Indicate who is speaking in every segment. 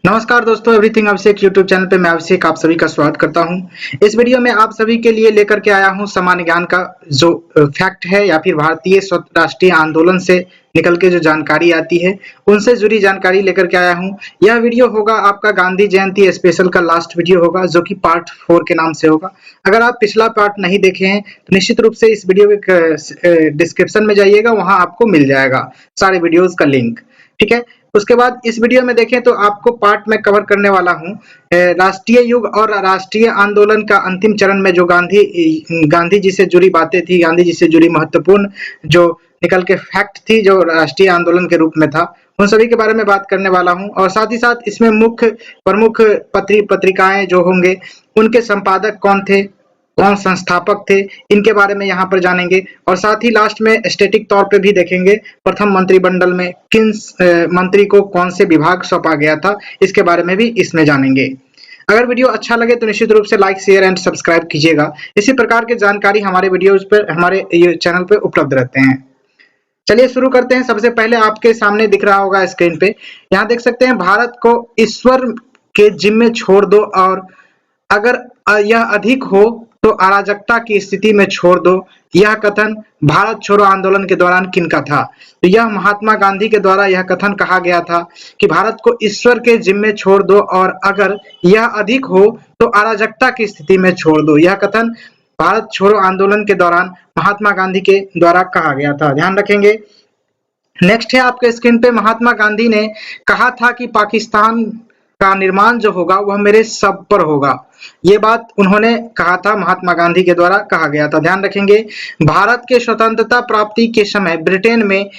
Speaker 1: नमस्कार दोस्तों, एवरीथिंग अभिषेक YouTube channel पे मैं अभिषेक आप सभी का स्वागत करता हूं। इस वीडियो में आप सभी के लिए लेकर के आया हूं सामान्य ज्ञान का जो फैक्ट है या फिर भारतीय स्वतंत्र राष्ट्रीय आंदोलन से निकल के जो जानकारी आती है उनसे जुड़ी जानकारी लेकर के आया हूं। यह वीडियो होगा आपका गांधी जयंती स्पेशल का लास्ट वीडियो होगा, जो कि पार्ट 4 के नाम से होगा। अगर आप पिछला पार्ट नहीं देखे हैं तो निश्चित रूप से इस वीडियो के डिस्क्रिप्शन में जाइएगा, वहां आपको मिल जाएगा सारे वीडियोज का लिंक। ठीक है, उसके बाद इस वीडियो में देखें तो आपको पार्ट में कवर करने वाला हूं राष्ट्रीय युग और राष्ट्रीय आंदोलन का अंतिम चरण में जो गांधी जी से जुड़ी बातें थी, गांधी जी से जुड़ी महत्वपूर्ण जो निकल के फैक्ट थी जो राष्ट्रीय आंदोलन के रूप में था, उन सभी के बारे में बात करने वाला हूं। और साथ ही साथ इसमें मुख्य प्रमुख पत्रिकाएं जो होंगे, उनके संपादक कौन थे, कौन संस्थापक थे, इनके बारे में यहाँ पर जानेंगे। और साथ ही लास्ट में स्टैटिक तौर पे भी देखेंगे प्रथम मंत्रिमंडल में किन मंत्री को कौन से विभाग सौंपा गया था, इसके बारे में भी इसमें जानेंगे। अगर वीडियो अच्छा लगे तो निश्चित रूप से लाइक शेयर एंड सब्सक्राइब कीजिएगा। इसी प्रकार की जानकारी हमारे वीडियोज पर, हमारे चैनल पे उपलब्ध रहते हैं। चलिए शुरू करते हैं। सबसे पहले आपके सामने दिख रहा होगा स्क्रीन पे, यहाँ देख सकते हैं, भारत को ईश्वर के जिम्मे छोड़ दो और अगर यह अधिक हो तो अराजकता की स्थिति में छोड़ दो। यह कथन भारत छोड़ो आंदोलन के दौरान किनका था? तो यह महात्मा गांधी के द्वारा यह कथन कहा गया था कि भारत को ईश्वर के जिम्मे छोड़ दो और अगर यह अधिक हो तो अराजकता की स्थिति में छोड़ दो। यह कथन भारत छोड़ो आंदोलन के दौरान महात्मा गांधी के द्वारा कहा गया था, ध्यान रखेंगे। नेक्स्ट है आपके स्क्रीन पे, महात्मा गांधी ने कहा था कि पाकिस्तान का निर्माण जो होगा वह मेरे सब पर होगा। ये बात उन्होंने कहा था, महात्मा गांधी के द्वारा कहा गया था, ध्यान रखेंगे। भारत के स्वतंत्रता प्राप्ति के समय ब्रिटेन में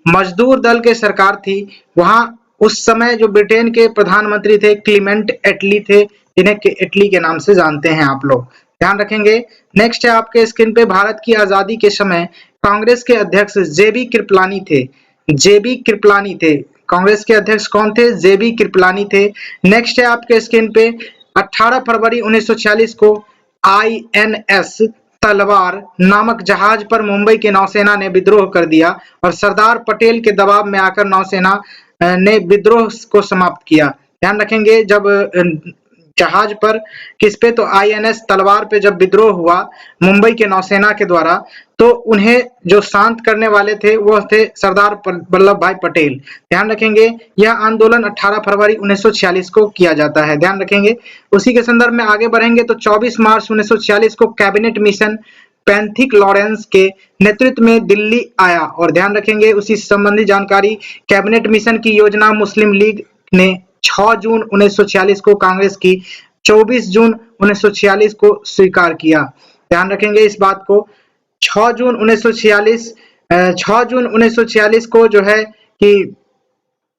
Speaker 1: मजदूर दल के सरकार थी। वहां उस समय जो ब्रिटेन के प्रधानमंत्री थे क्लीमेंट एटली थे, जिन्हें एटली के नाम से जानते हैं आप लोग, ध्यान रखेंगे। नेक्स्ट है आपके स्क्रीन पे, भारत की आजादी के समय कांग्रेस के अध्यक्ष जेबी कृपलानी थे। जेबी कृपलानी थे, कांग्रेस के अध्यक्ष कौन थे? जेबी कृपलानी थे। नेक्स्ट है आपके स्क्रीन पे, 18 फरवरी 1946 को आईएनएस तलवार नामक जहाज पर मुंबई के नौसेना ने विद्रोह कर दिया और सरदार पटेल के दबाव में आकर नौसेना ने विद्रोह को समाप्त किया। ध्यान रखेंगे, जब जहाज पर किस पे, तो आईएनएस तलवार पे जब विद्रोह हुआ मुंबई के नौसेना के द्वारा, तो उन्हें जो शांत करने वाले थे वो थे सरदार वल्लभ भाई पटेल। ध्यान रखेंगे, यह आंदोलन 18 फरवरी 1946 को किया जाता है, ध्यान रखेंगे। उसी के संदर्भ में आगे बढ़ेंगे तो 24 मार्च 1946 को कैबिनेट मिशन पैंथिक लॉरेंस के नेतृत्व में दिल्ली आया। और ध्यान रखेंगे, उसी संबंधी जानकारी, कैबिनेट मिशन की योजना मुस्लिम लीग ने 6 जून 1946 को कांग्रेस की 24 जून 1946 को स्वीकार किया। ध्यान रखेंगे इस बात को, 6 जून 1946 को जो है कि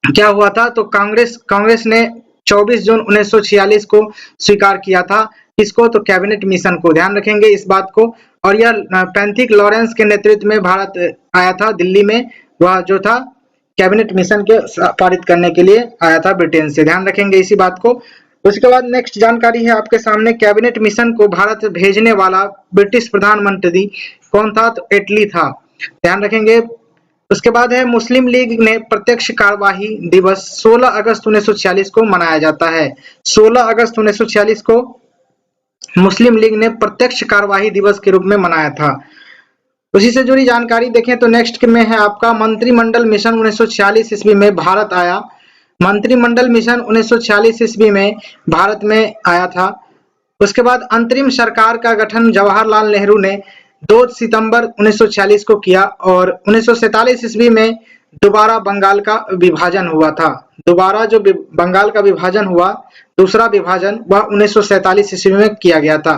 Speaker 1: क्या हुआ था, तो कांग्रेस ने 24 जून 1946 को स्वीकार किया था। इसको तो कैबिनेट मिशन को, ध्यान रखेंगे इस बात को। और यह पैंथिक लॉरेंस के नेतृत्व में भारत आया था दिल्ली में, वह जो था कैबिनेट मिशन के पारित करने के लिए आया था ब्रिटेन से, ध्यान रखेंगे इसी बात को। उसके बाद नेक्स्ट जानकारी है आपके सामने, कैबिनेट मिशन को भारत भेजने वाला ब्रिटिश प्रधानमंत्री कौन था? तो एटली था, ध्यान रखेंगे। उसके बाद है, मुस्लिम लीग ने प्रत्यक्ष कार्यवाही दिवस 16 अगस्त 1946 को मनाया जाता है। 16 अगस्त 1946 को मुस्लिम लीग ने प्रत्यक्ष कार्यवाही दिवस के रूप में मनाया था। उसी से जुड़ी जानकारी देखें तो नेक्स्ट में है आपका, मंत्रिमंडल मिशन 1946 ईस्वी में भारत आया। मंत्रिमंडल मिशन 1946 ईस्वी में भारत में आया था। उसके बाद अंतरिम सरकार का गठन जवाहरलाल नेहरू ने 2 सितंबर 1946 को किया और 1947 ईस्वी में दोबारा बंगाल का विभाजन हुआ था। दोबारा जो बंगाल का विभाजन हुआ, दूसरा विभाजन, वह 1947 ईस्वी में किया गया था,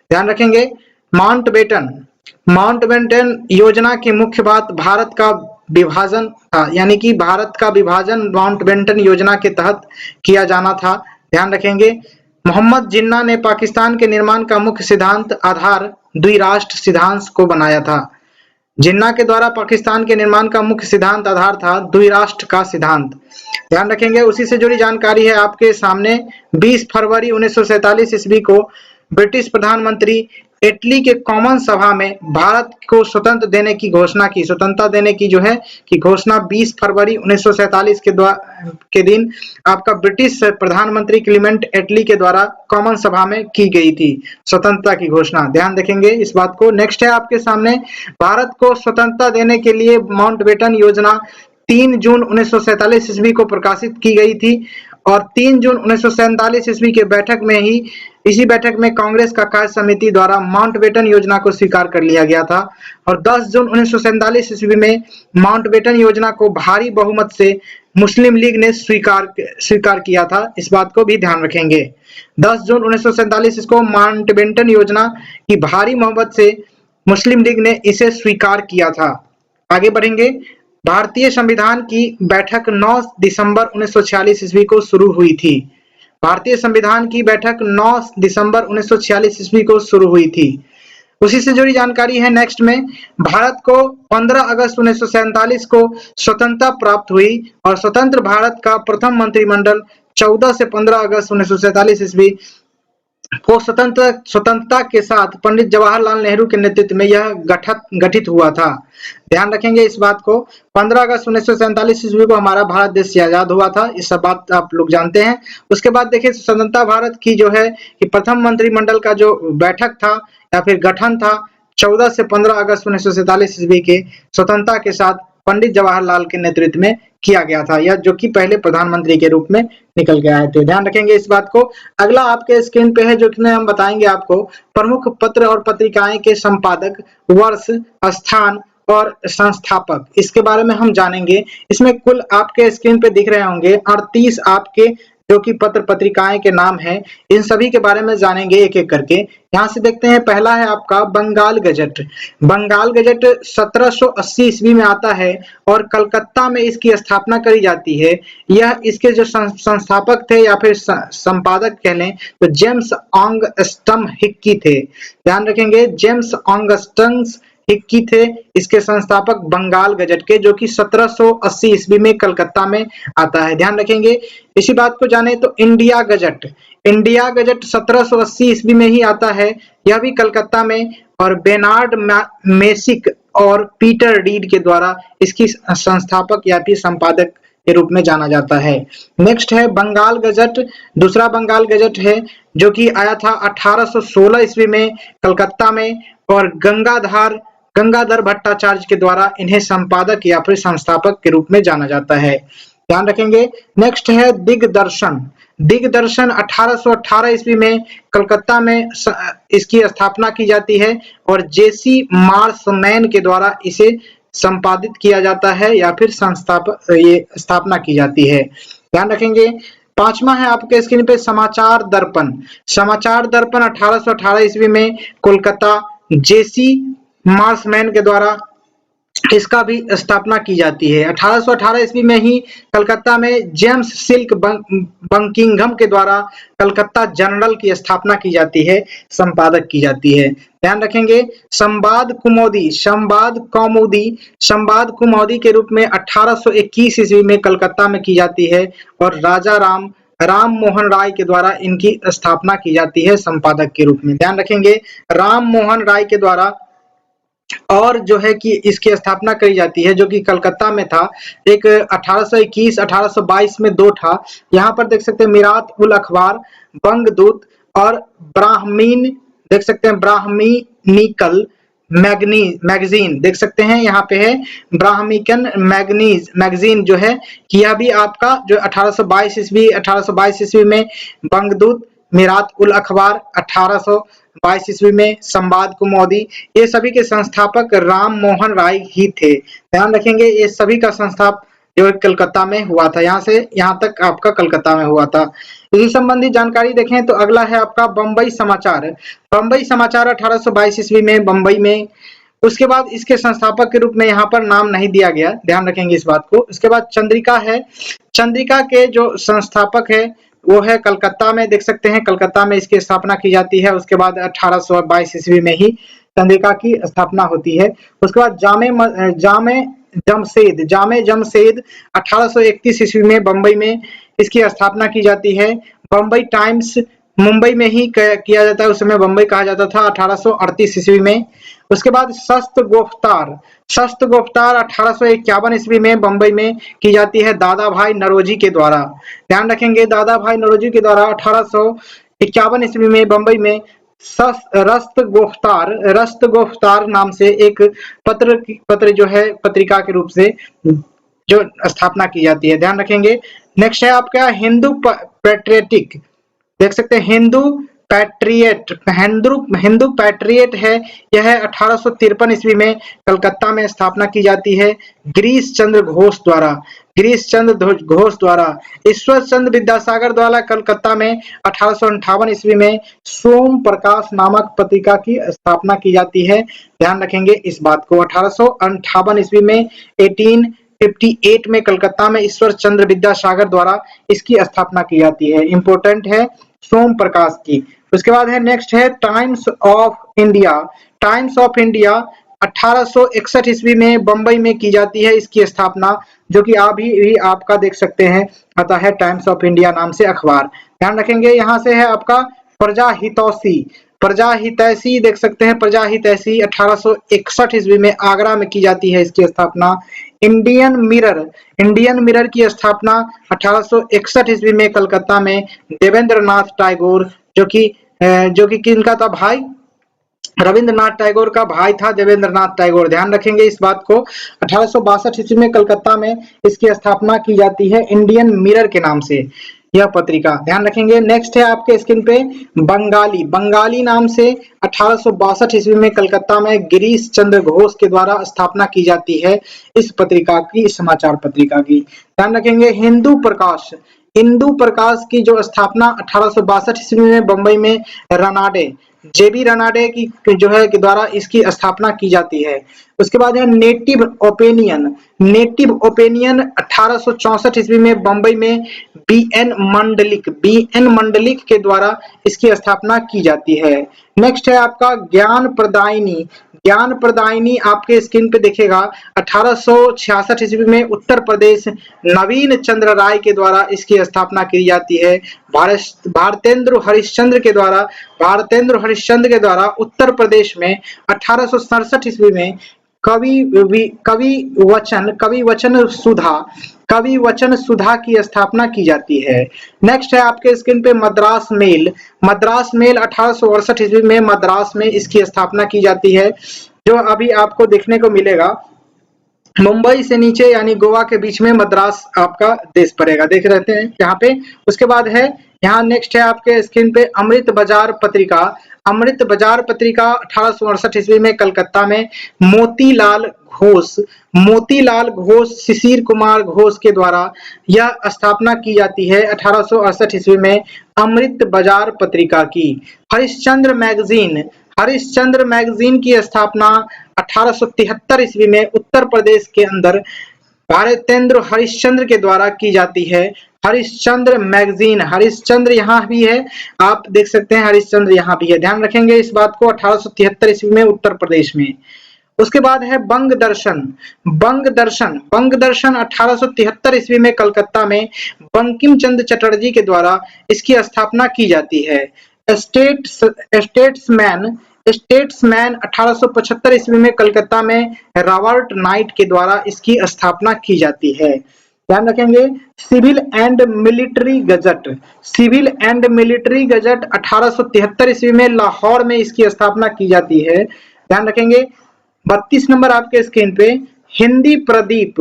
Speaker 1: ध्यान रखेंगे। माउंटबेटन योजना की मुख्य बात भारत का विभाजन था, यानी कि भारत का विभाजन माउंटबेटन योजना के तहत किया जाना था, ध्यान रखेंगे। मोहम्मद जिन्ना ने पाकिस्तान के निर्माण का मुख्य सिद्धांत आधार द्विराष्ट्र सिद्धांत को बनाया था। जिन्ना के द्वारा पाकिस्तान के निर्माण का मुख्य सिद्धांत आधार था द्विराष्ट्र का सिद्धांत, ध्यान रखेंगे। उसी से जुड़ी जानकारी है आपके सामने, 20 फरवरी 1947 ईस्वी को ब्रिटिश प्रधानमंत्री इटली के कॉमन सभा में भारत को स्वतंत्र देने की घोषणा की, स्वतंत्रता देने की जो है कि घोषणा 20 फरवरी 1947 के दिन आपका ब्रिटिश प्रधानमंत्री क्लीमेंट एटली के द्वारा कॉमन सभा में की गई थी स्वतंत्रता की घोषणा। ध्यान रखेंगे इस बात को। नेक्स्ट है आपके सामने, भारत को स्वतंत्रता देने के लिए माउंटबेटन योजना 3 जून 1947 ईस्वी को प्रकाशित की गई थी और 3 जून 1947 ईस्वी के बैठक में ही इसी बैठक में कांग्रेस का कार्य समिति द्वारा माउंटबेटन योजना को स्वीकार कर लिया गया था और 10 जून 1947 ईस्वी में माउंटबेटन योजना को भारी बहुमत से मुस्लिम लीग ने स्वीकार किया था। इस बात को भी ध्यान रखेंगे। 10 जून 1947 को माउंटबेटन योजना की भारी बहुमत से मुस्लिम लीग ने इसे स्वीकार किया था। आगे बढ़ेंगे। भारतीय संविधान की बैठक 9 दिसंबर 1946 ईस्वी को शुरू हुई थी। भारतीय संविधान की बैठक 9 दिसंबर 1946 ईस्वी को शुरू हुई थी। उसी से जुड़ी जानकारी है नेक्स्ट में, भारत को 15 अगस्त 1947 को स्वतंत्रता प्राप्त हुई और स्वतंत्र भारत का प्रथम मंत्रिमंडल 14 से 15 अगस्त 1947 ईस्वी को स्वतंत्रता के साथ पंडित जवाहरलाल नेहरू के नेतृत्व में यह गठित हुआ था। ध्यान रखेंगे इस बात को। 15 अगस्त 1947 ईस्वी को हमारा भारत देश आजाद हुआ था, इस सब बात आप लोग जानते हैं। उसके बाद देखिए स्वतंत्रता भारत की जो है कि प्रथम मंत्रिमंडल का जो बैठक था या फिर गठन था 14 से 15 अगस्त 1947 ईस्वी के स्वतंत्रता के साथ पंडित जवाहरलाल के नेतृत्व में किया गया था, यह जो कि पहले प्रधानमंत्री के रूप में निकल के आए थे। ध्यान रखेंगे इस बात को। अगला आपके स्क्रीन पे है जो कि हम बताएंगे आपको प्रमुख पत्र और पत्रिकाएं के संपादक, वर्ष, स्थान और संस्थापक, इसके बारे में हम जानेंगे। इसमें कुल आपके स्क्रीन पे दिख रहे होंगे 38 आपके जो कि पत्र पत्रिकाएं के नाम हैं, इन सभी के बारे में जानेंगे एक एक करके। यहाँ से देखते हैं, पहला है आपका बंगाल गजट। बंगाल गजट 1780 ईस्वी में आता है और कलकत्ता में इसकी स्थापना करी जाती है। यह इसके जो संस्थापक थे या फिर संपादक कह लें तो जेम्स ऑगस्टन हिक्की थे। ध्यान रखेंगे, जेम्स ऑगस्टन हिक्की थे इसके संस्थापक बंगाल गजट के, जो कि 1780 ईस्वी में कलकत्ता में आता है। ध्यान रखेंगे। इसी बात को जाने तो इंडिया गजट, इंडिया गजट 1780 ईस्वी में ही आता है, यह भी कलकत्ता में, और बेनार्ड मेसिक और पीटर रीड के द्वारा इसकी संस्थापक या फिर संपादक के रूप में जाना जाता है। नेक्स्ट है बंगाल गजट। दूसरा बंगाल गजट है जो कि आया था 1816 ईस्वी में कलकत्ता में और गंगाधर भट्टाचार्य के द्वारा इन्हें संपादक या फिर संस्थापक के रूप में जाना जाता है। ध्यान रखेंगे। नेक्स्ट है दिग्दर्शन। दिग्दर्शन 1818 ईस्वी में कलकत्ता में इसकी स्थापना की जाती है और जेसी मार्समैन के द्वारा इसे संपादित किया जाता है या फिर स्थापना की जाती है। ध्यान रखेंगे। पांचवा है आपके स्क्रीन पे समाचार दर्पण। समाचार दर्पण 1818 ईस्वी में कोलकाता जेसी मार्समैन के द्वारा इसका भी स्थापना की जाती है। 1818 ईस्वी में ही कलकत्ता में जेम्स सिल्क बंकिंघम के द्वारा कलकत्ता जनरल की स्थापना की जाती है, संपादक की जाती है। ध्यान रखेंगे। संवाद कुमोदी, संवाद कुमोदी के रूप में 1821 ईस्वी में कलकत्ता में की जाती है और राजा राम मोहन राय के द्वारा इनकी स्थापना की जाती है संपादक के रूप में। ध्यान रखेंगे, राम मोहन राय के द्वारा और जो है कि इसकी स्थापना करी जाती है, जो कि कलकत्ता में था। एक 1821 1822 में दो था। यहाँ पर देख सकते हैं मिरात उल अखबार, बंगदूत और ब्राह्मीन, देख सकते हैं ब्राह्मीनिकल मैगजीन, देख सकते हैं यहाँ पे है ब्राह्मिकन मैगजीन जो है कि यह भी आपका जो 1822 ईस्वी में बंगदूत, मिरात उल अखबार 1822 ईस्वी में संवाद कुमोदी, ये सभी के संस्थापक राम मोहन राय ही थे। ध्यान रखेंगे, ये सभी का संस्थापक जो कलकत्ता में हुआ था। यहाँ से यहाँ तक आपका कलकत्ता में हुआ था। इसी संबंधी जानकारी देखें तो अगला है आपका बंबई समाचार। बंबई समाचार 1822 ईस्वी में बंबई में, उसके बाद इसके संस्थापक के रूप में यहाँ पर नाम नहीं दिया गया, ध्यान रखेंगे इस बात को। उसके बाद चंद्रिका है। चंद्रिका के जो संस्थापक है वो है कलकत्ता में, देख सकते हैं कलकत्ता में इसकी स्थापना की जाती है। उसके बाद 1822 ईस्वी में ही चंद्रिका की स्थापना होती है। उसके बाद जामे जमशेद 1831 ईस्वी में बंबई में इसकी स्थापना की जाती है। बंबई टाइम्स मुंबई में ही किया जाता है, उस समय बम्बई कहा जाता था 1838 ईस्वी में। उसके बाद शस्त्र गुफ्तार 1851 ईस्वी में बम्बई में की जाती है दादा भाई नौरोजी के द्वारा। ध्यान रखेंगे, दादा भाई नौरोजी के द्वारा 1851 ईस्वी में बम्बई में रस्त गुफ्तार नाम से एक पत्र जो है पत्रिका के रूप से जो स्थापना की जाती है। ध्यान रखेंगे। नेक्स्ट है आपका हिंदू पैट्रियटिक, देख सकते हैं हिंदू पैट्रियट है। यह 1853 ईस्वी में कलकत्ता में स्थापना की जाती है गिरीश चंद्र घोष द्वारा। ईश्वर चंद्र विद्यासागर द्वारा कलकत्ता में 1858 ईस्वी में सोम प्रकाश नामक पत्रिका की स्थापना की जाती है। ध्यान रखेंगे इस बात को। 1858 ईस्वी में 1858 में कलकत्ता में ईश्वर चंद्र विद्यासागर द्वारा इसकी स्थापना की जाती है। इंपॉर्टेंट है सोम प्रकाश की। उसके बाद है नेक्स्ट है टाइम्स ऑफ इंडिया। 1861 ईस्वी में बंबई में की जाती है इसकी स्थापना, जो कि अभी भी आपका देख सकते हैं आता है टाइम्स ऑफ इंडिया नाम से अखबार। ध्यान रखेंगे। यहाँ से है आपका प्रजा हितैषी देख सकते हैं, प्रजा हितैषी 1861 ईस्वी में आगरा में की जाती है इसकी स्थापना। इंडियन मिरर की स्थापना 1861 ईस्वी में कलकत्ता में देवेंद्रनाथ टैगोर, जो कि किनका था भाई, रविंद्रनाथ टैगोर का भाई था देवेंद्रनाथ टैगोर। ध्यान रखेंगे इस बात को। 1862 ईस्वी में कलकत्ता में इसकी स्थापना की जाती है इंडियन मिरर के नाम से यह पत्रिका। ध्यान रखेंगे। नेक्स्ट है आपके स्क्रीन पे बंगाली नाम से 1862 ईस्वी में कलकत्ता में गिरीश चंद्र घोष के द्वारा स्थापना की जाती है इस पत्रिका की, समाचार पत्रिका की। ध्यान रखेंगे। हिंदू प्रकाश की जो स्थापना 1862 ईस्वी में बंबई में जेबी रनाडे की जो है के द्वारा इसकी स्थापना की जाती है। उसके बाद है नेटिव ओपिनियन 1864 ईस्वी में बंबई में बीएन मंडलिक के द्वारा इसकी स्थापना की जाती है। नेक्स्ट है आपका ज्ञान प्रदायिनी आपके स्क्रीन पे दिखेगा। 1866 ईस्वी में उत्तर प्रदेश नवीन चंद्र राय के द्वारा इसकी स्थापना की जाती है। भारतेंद्र हरिश्चंद्र के द्वारा उत्तर प्रदेश में 1867 ईस्वी में कवि वचन सुधा की स्थापना की जाती है। नेक्स्ट है आपके स्क्रीन पे मद्रास मेल 1868 ईस्वी में मद्रास में इसकी स्थापना की जाती है, जो अभी आपको देखने को मिलेगा मुंबई से नीचे यानी गोवा के बीच में मद्रास आपका देश पड़ेगा, देख रहते हैं यहाँ पे। उसके बाद है यहाँ नेक्स्ट है आपके स्क्रीन पे अमृत बाजार पत्रिका 1868 ईस्वी में कलकत्ता में मोतीलाल घोष शिशिर कुमार घोष के द्वारा यह स्थापना की जाती है 1868 ईस्वी में अमृत बाजार पत्रिका की। हरिश्चंद्र मैगजीन की स्थापना 1873 ईस्वी में उत्तर प्रदेश के अंदर भारतेंद्र हरिश्चंद्र के द्वारा की जाती है। हरिश्चंद्र मैगजीन, हरिश्चंद्र यहाँ भी है, आप देख सकते हैं हरिश्चंद्र यहाँ भी है। ध्यान रखेंगे इस बात को। 1873 ईस्वी में उत्तर प्रदेश में। उसके बाद है बंग दर्शन 1873 ईस्वी में कलकत्ता में बंकिम चंद्र चटर्जी के द्वारा इसकी स्थापना की जाती है। स्टेट्समैन 1875 ईस्वी में कलकत्ता में रॉबर्ट नाइट के द्वारा इसकी स्थापना की जाती है। ध्यान रखेंगे। सिविल एंड मिलिट्री गजट 1873 ईस्वी में लाहौर में इसकी स्थापना की जाती है। ध्यान रखेंगे। 32 नंबर आपके स्क्रीन पे हिंदी प्रदीप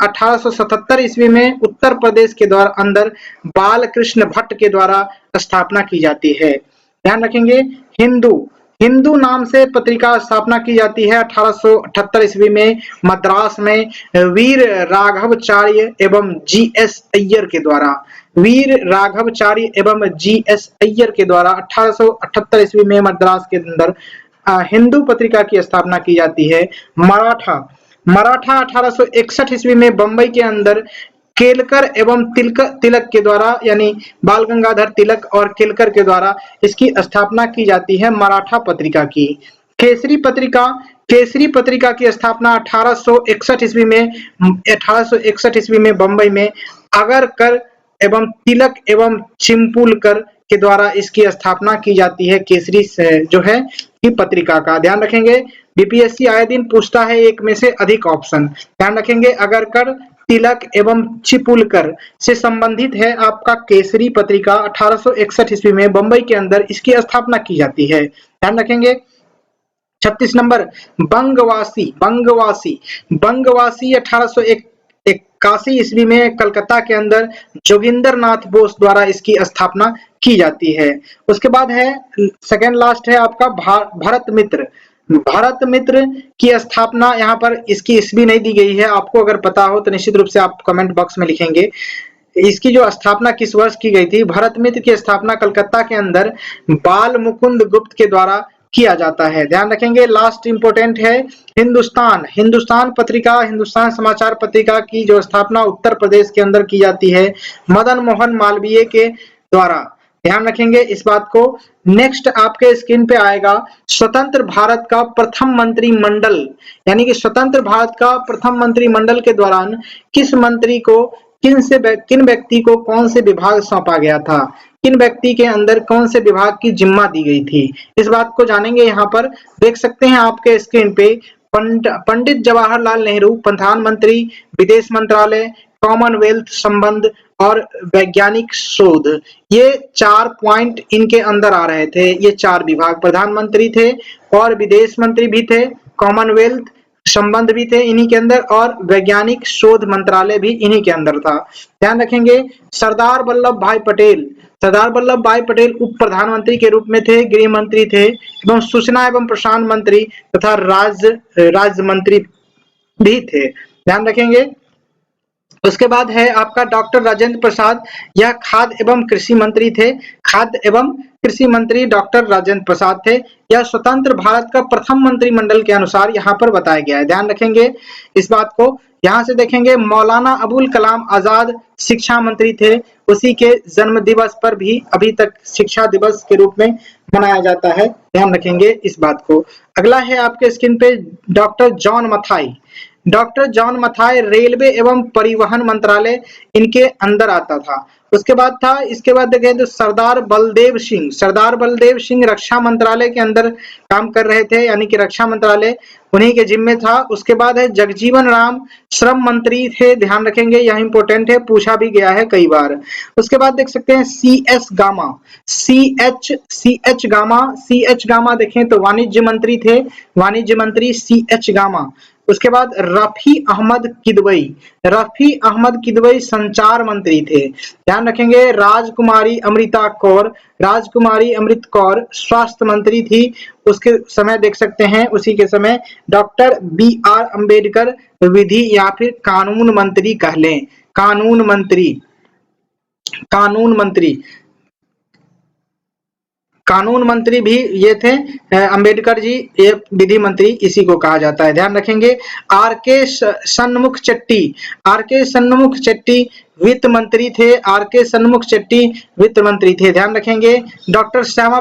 Speaker 1: 1877 ईस्वी में उत्तर प्रदेश के द्वारा अंदर बालकृष्ण भट्ट के द्वारा स्थापना की जाती है। ध्यान रखेंगे। हिंदू नाम से पत्रिका स्थापना की जाती है 1878 ईस्वी में मद्रास में वीर राघवाचार्य एवं जीएस अय्यर के द्वारा 1878 ईस्वी में मद्रास के अंदर हिंदू पत्रिका की स्थापना की जाती है। मराठा 1861 ईस्वी में बंबई के अंदर केलकर एवं तिलक के द्वारा यानी बाल गंगाधर तिलक और केलकर के द्वारा इसकी स्थापना की जाती है मराठा पत्रिका की। केसरी पत्रिका की स्थापना 1861 ईस्वी में बंबई में अगरकर एवं तिलक एवं चिंपुलकर के द्वारा इसकी स्थापना की जाती है, केसरी जो है की पत्रिका का। ध्यान रखेंगे बीपीएससी आए दिन पूछता है एक में से अधिक ऑप्शन। ध्यान रखेंगे अगरकर, तिलक एवं चिपुलकर से संबंधित है आपका केसरी पत्रिका। 1861 ईस्वी में बंबई के अंदर इसकी स्थापना की जाती है। ध्यान रखेंगे 36 नंबर बंगवासी 1881 ईस्वी में कलकत्ता के अंदर जोगिंदर नाथ बोस द्वारा इसकी स्थापना की जाती है। उसके बाद है सेकेंड लास्ट है आपका भारत मित्र की स्थापना, यहाँ पर इसकी ईस्वी नहीं दी गई है, आपको अगर पता हो तो निश्चित रूप से आप कमेंट बॉक्स में लिखेंगे। इसकी जो स्थापना किस वर्ष की गई थी? भारत मित्र की स्थापना कलकत्ता के अंदर बाल मुकुंद गुप्त के द्वारा किया जाता है। ध्यान रखेंगे लास्ट इंपोर्टेंट है हिंदुस्तान पत्रिका, हिंदुस्तान समाचार पत्रिका की जो स्थापना उत्तर प्रदेश के अंदर की जाती है मदन मोहन मालवीय के द्वारा। ध्यान रखेंगे इस बात को। नेक्स्ट आपके स्क्रीन पे आएगा स्वतंत्र भारत का प्रथम मंत्रिमंडल, यानी कि स्वतंत्र भारत का प्रथम मंत्रिमंडल के दौरान किस मंत्री को किन व्यक्ति को कौन से विभाग सौंपा गया था, किन व्यक्ति के अंदर कौन से विभाग की जिम्मा दी गई थी, इस बात को जानेंगे। यहाँ पर देख सकते हैं आपके स्क्रीन पे पंडित जवाहरलाल नेहरू प्रधानमंत्री, विदेश मंत्रालय, कॉमनवेल्थ संबंध और वैज्ञानिक शोध, ये 4 पॉइंट इनके अंदर आ रहे थे। ये 4 विभाग, प्रधानमंत्री थे और विदेश मंत्री भी थे, कॉमनवेल्थ संबंध भी थे इन्हीं के अंदर और वैज्ञानिक शोध मंत्रालय भी इन्हीं के अंदर था। ध्यान रखेंगे सरदार वल्लभ भाई पटेल उप प्रधानमंत्री के रूप में थे, गृह मंत्री थे एवं सूचना एवं प्रसारण मंत्री तथा राज्य मंत्री भी थे। ध्यान रखेंगे। उसके बाद है आपका डॉक्टर राजेंद्र प्रसाद, यह खाद्य एवं कृषि मंत्री थे, खाद्य एवं कृषि मंत्री डॉक्टर राजेंद्र प्रसाद थे। यह स्वतंत्र भारत का प्रथम मंत्रिमंडल के अनुसार यहाँ पर बताया गया है। ध्यान रखेंगे इस बात को। यहाँ से देखेंगे मौलाना अबुल कलाम आजाद शिक्षा मंत्री थे, उसी के जन्म दिवस पर भी अभी तक शिक्षा दिवस के रूप में मनाया जाता है। ध्यान रखेंगे इस बात को। अगला है आपके स्क्रीन पे डॉक्टर जॉन मथाई रेलवे एवं परिवहन मंत्रालय इनके अंदर आता था। उसके बाद था, इसके बाद देखें तो सरदार बलदेव सिंह रक्षा मंत्रालय के अंदर काम कर रहे थे, यानी कि रक्षा मंत्रालय उन्हीं के जिम्मे था। उसके बाद है जगजीवन राम श्रम मंत्री थे। ध्यान रखेंगे यह इंपॉर्टेंट है, पूछा भी गया है कई बार। उसके बाद देख सकते हैं सी एच गामा देखें तो वाणिज्य मंत्री थे, वाणिज्य मंत्री सी एच गामा। उसके बाद रफी अहमद किदवई संचार मंत्री थे। ध्यान रखेंगे राजकुमारी अमृत कौर स्वास्थ्य मंत्री थी। उसके समय देख सकते हैं उसी के समय डॉक्टर BR अम्बेडकर विधि या फिर कानून मंत्री कह लें, कानून मंत्री भी ये थे अंबेडकर जी, ये विधि मंत्री इसी को कहा जाता है। ध्यान रखेंगे आर के सन्मुख चट्टी वित्त मंत्री थे, ध्यान रखेंगे। डॉक्टर श्यामा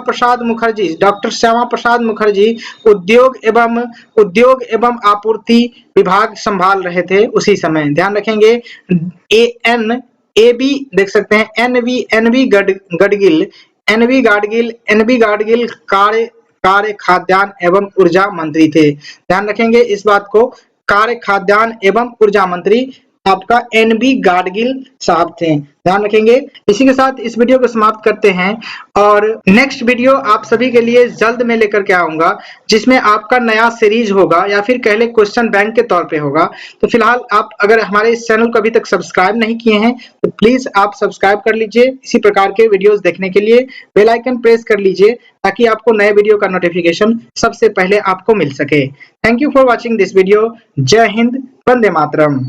Speaker 1: प्रसाद मुखर्जी उद्योग एवं आपूर्ति विभाग संभाल रहे थे उसी समय। ध्यान रखेंगे एबी देख सकते हैं एनवी गाडगिल कार्य खाद्यान्न एवं ऊर्जा मंत्री थे। ध्यान रखेंगे इस बात को, कार्य खाद्यान्न एवं ऊर्जा मंत्री आपका NB गाडगिल साहब थे। ध्यान रखेंगे। इसी के साथ इस वीडियो को समाप्त करते हैं और नेक्स्ट वीडियो आप सभी के लिए जल्द में लेकर के आऊंगा, जिसमें आपका नया सीरीज होगा या फिर कह ले क्वेश्चन बैंक के तौर पे होगा। तो फिलहाल आप अगर हमारे इस चैनल को अभी तक सब्सक्राइब नहीं किए हैं तो प्लीज आप सब्सक्राइब कर लीजिए। इसी प्रकार के वीडियोस देखने के लिए बेल आइकन प्रेस कर लीजिए ताकि आपको नए वीडियो का नोटिफिकेशन सबसे पहले आपको मिल सके। Thank you for watching this video. जय हिंद, वंदे मातरम।